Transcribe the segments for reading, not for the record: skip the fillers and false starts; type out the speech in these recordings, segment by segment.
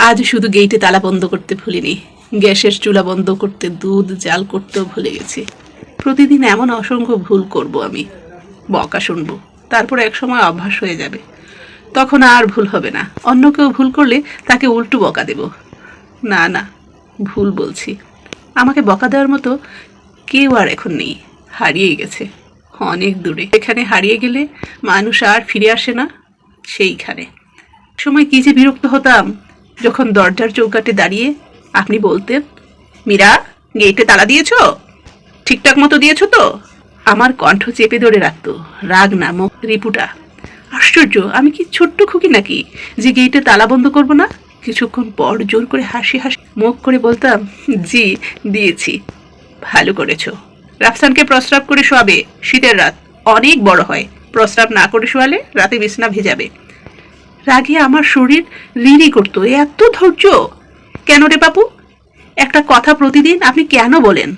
আজ শুধু গেইটে তালা বন্ধ করতে ভুলিনি, গ্যাসের চুলা বন্ধ করতে দুধ জাল করতেও ভুলে গেছি। প্রতিদিন এমন অসংখ্য ভুল করব আমি, বকা শুনবো, তারপর একসময় অভ্যাস হয়ে যাবে, তখন আর ভুল হবে না। অন্য কেউ ভুল করলে তাকে উল্টো বকা দেব। না না, ভুল বলছি। আমাকে বকা দেওয়ার মতো কেউ আর এখন নেই, হারিয়ে গেছে অনেক দূরে। এখানে হারিয়ে গেলে মানুষ আর ফিরে আসে না, সেইখানে। সময় কি যে বিরক্ত হতাম যখন দরজার চৌকাঠে দাঁড়িয়ে আপনি বলতেন, মীরা, গেটে তালা দিয়েছো? ঠিকঠাক মতো দিয়েছো তো? আমার কণ্ঠ চেপে ধরে রাখতো রাগ নামক রিপুটা। আশ্চর্য, আমি কি ছোট্ট খুকি নাকি যে গেটে তালা বন্ধ করব না? কিছুক্ষণ পর জোর করে হাসি হাসি মুখ করে বলতাম, জি দিয়েছি, ভালো করেছো। রাফসানকে প্রস্রাব করে শোয়াবে, শীতের রাত অনেক বড় হয়, প্রস্রাব না করে শোয়ালে রাতে বিছনা ভেজাবে। রাগে আমার শরীর রিরি করতো। এত ধৈর্য কেন রে বাপু? একটা কথা প্রতিদিন আপনি কেন বলেন?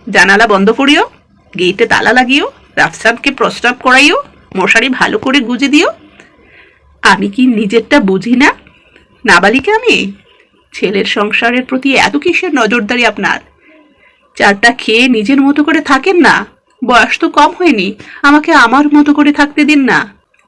জানালা বন্ধ করিও, গেটে তালা লাগিও, রাফসানকে প্রস্রাব করাইও, মশারি ভালো করে গুজে দিও। আমি কি নিজেরটা বুঝি না? নাবালিকা আমি? ছেলের সংসারের প্রতি এত কিসের নজরদারি আপনার? চারটা খেয়ে নিজের মতো করে থাকেন না? বয়স তো কম হয়নি, আমাকে আমার মতো করে থাকতে দিন না।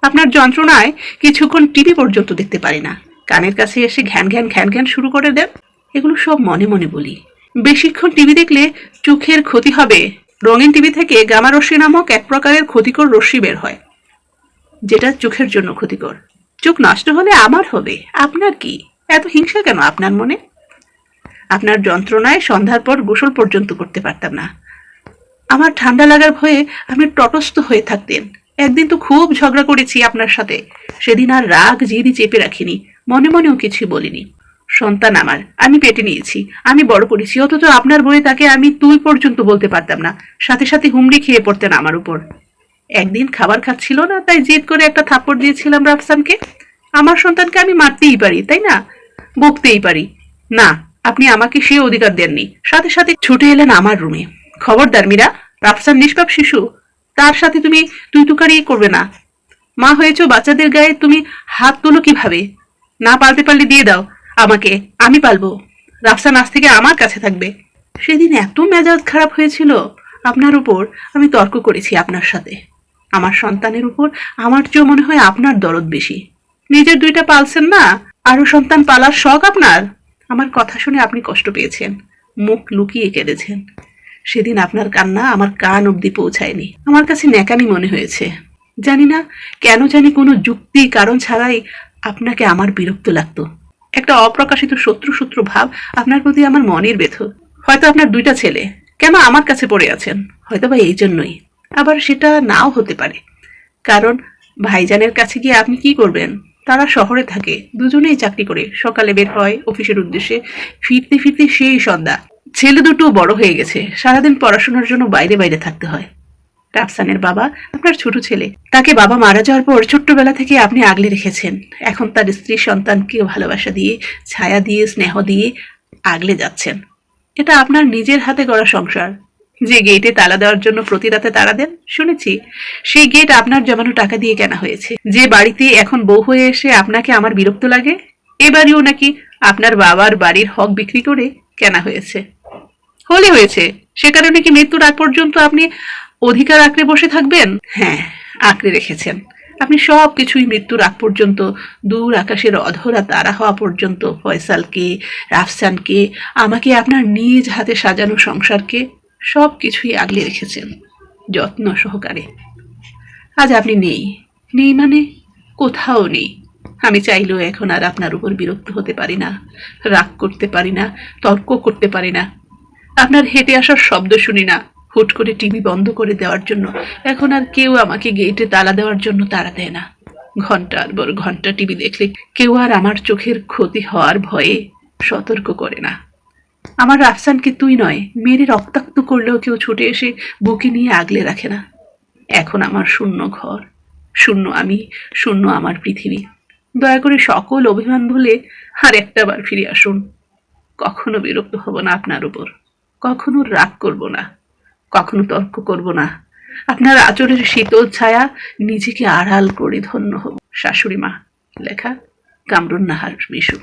আপনার যন্ত্রণায় কিছুক্ষণ টিভি পর্যন্ত দেখতে পারি না, কানের কাছে এসে ঘ্যান ঘ্যান ঘ্যান ঘ্যান শুরু করে দেন। এগুলো সব মনে মনে বলি। বেশিক্ষণ টিভি দেখলে চোখের ক্ষতি হবে। রঙিন টিভি থেকে গামা রশ্মি নামক এক প্রকারের ক্ষতিকর রশ্মি বের হয়, যেটা চোখের জন্য ক্ষতিকর। চোখ নষ্ট হলে আমার হবে, আপনার কি? এত হিংসা কেন আপনার মনে? আপনার যন্ত্রণায় সন্ধ্যার পর গোসল পর্যন্ত করতে পারতাম না। আমার ঠান্ডা লাগার ভয়ে আপনি তটস্থ হয়ে থাকতেন। একদিন তো খুব ঝগড়া করেছি আপনার সাথে, সেদিন আর রাগ জিদি চেপে রাখিনি, মনে মনেও কিছু বলিনি। সন্তান আমার, আমি পেটে নিয়েছি, আমি বড় করেছি, অথচ আপনার বয়ে তাকে আমি তুই পর্যন্ত বলতে পারতাম না, সাথে সাথে হুমড়ি খেয়ে পড়তেন আমার উপর। একদিন খাবার খাচ্ছিল না, তাই জেদ করে একটা থাপ্পড় দিয়েছিলাম রাফসানকে। আমার সন্তানকে আমি মারতেই পারি, তাই না? বকতেই পারি না, আপনি আমাকে সে অধিকার দেননি। সাথে সাথে ছুটে এলেন আমার রুমে। খবরদার মীরা, রাফসান নিষ্পাপ শিশু, তার সাথে তুমি তুই তুকারি করবে না। মা হয়েছ, বাচ্চাদের গায়ে তুমি হাত তোলো কিভাবে? না পালতে পারলে দিয়ে দাও আমাকে, আমি পালবো। রাফসান আজ থেকে আমার কাছে থাকবে। সেদিন এত মেজাজ খারাপ হয়েছিল আপনার উপর, আমি তর্ক করেছি আপনার সাথে। আমার সন্তানের উপর আমার চেয়েও মনে হয় আপনার দরদ বেশি। নিজের দুইটা পালছেন না, আরো সন্তান পালার শখ আপনার? আমার কথা শুনে আপনি কষ্ট পেয়েছেন, মুখ লুকিয়ে কেঁদেছেন। সেদিন আপনার কান্না আমার কান অবধি পৌঁছায়নি, আমার কাছে ন্যাকামি মনে হয়েছে। জানি না কেন, জানি কোনো যুক্তি কারণ ছাড়াই আপনাকে আমার বিরক্ত লাগতো। একটা অপ্রকাশিত শত্রু শত্রু ভাব আপনার প্রতি আমার মনের ভেতর। হয়তো আপনার দুইটা ছেলে, কেন আমার কাছে পড়ে আছেন? হয়তো বা এই জন্যই। আবার সেটা নাও হতে পারে, কারণ ভাইজানের কাছে গিয়ে আপনি কি করবেন? তারা শহরে থাকে, দুজনেই চাকরি করে, সকালে বের হয় অফিসের উদ্দেশ্যে, ফিরতে ফিরতে সেই সন্ধ্যা। ছেলে দুটো বড় হয়ে গেছে, সারাদিন পড়াশোনার জন্য বাইরে বাইরে থাকতে হয়। রাফসানের বাবা আপনার ছোট ছেলে, তাকে বাবা মারা যাওয়ার পর ছোট্টবেলা থেকে আপনি আগলে রেখেছেন। এখন তার স্ত্রী সন্তানকে ভালোবাসা দিয়ে, ছায়া দিয়ে, স্নেহ দিয়ে আগলে যাচ্ছেন। এটা আপনার নিজের হাতে গড়া সংসার। যে গেটে তালা দেওয়ার জন্য প্রতি রাতে তাড়া দেন শুনেছি, সেই গেট আপনার জমানো টাকা দিয়ে কেনা হয়েছে। যে বাড়িতে এখন বউ হয়ে এসে আপনাকে আমার বিরক্ত লাগে, এ বাড়িও নাকি আপনার বাবার বাড়ির হক বিক্রি করে কেনা হয়েছে। হলে হয়েছে, সে কারণে কি মৃত্যুর আগ পর্যন্ত আপনি অধিকার আঁকড়ে বসে থাকবেন? হ্যাঁ, আঁকড়ে রেখেছেন আপনি সব কিছুই। মৃত্যুর আগ পর্যন্ত, দূর আকাশের অধরা তারা হওয়া পর্যন্ত, ফয়সালকে, রাফসানকে, আমাকে, আপনার নিজ হাতে সাজানো সংসারকে, সব কিছুই আগলে রেখেছেন যত্ন সহকারে। আজ আপনি নেই, নেই মানে কোথাও নেই। আমি চাইলেও এখন আর আপনার উপর বিরক্ত হতে পারি না, রাগ করতে পারি না, তর্ক করতে পারি না। আপনার হেঁটে আসার শব্দ শুনি না, হুট করে টিভি বন্ধ করে দেওয়ার জন্য এখন আর কেউ আমাকে গেটে তালা দেওয়ার জন্য তাড়া দেয় না। ঘন্টার পর ঘন্টা টিভি দেখলে কেউ আর আমার চোখের ক্ষতি হওয়ার ভয়ে সতর্ক করে না। আমার রাফসানকে তুই নয় মেরে রক্তাক্ত করলেও কেউ ছুটে এসে বুকে নিয়ে আগলে রাখে না। এখন আমার শূন্য ঘর, শূন্য আমি, শূন্য আমার পৃথিবী। দয়া করে সকল অভিমান ভুলে আর একটা বার ফিরে আসুন। কখনো বিরক্ত হব না আপনার উপর, কখনো রাগ করব না, কখনো তর্ক করব না। আপনার আঁচলের শীতল ছায়া নিজেকে আড়াল করে ধন্য হব। শাশুড়ি মা। লেখা কামরুন নাহার মিশু।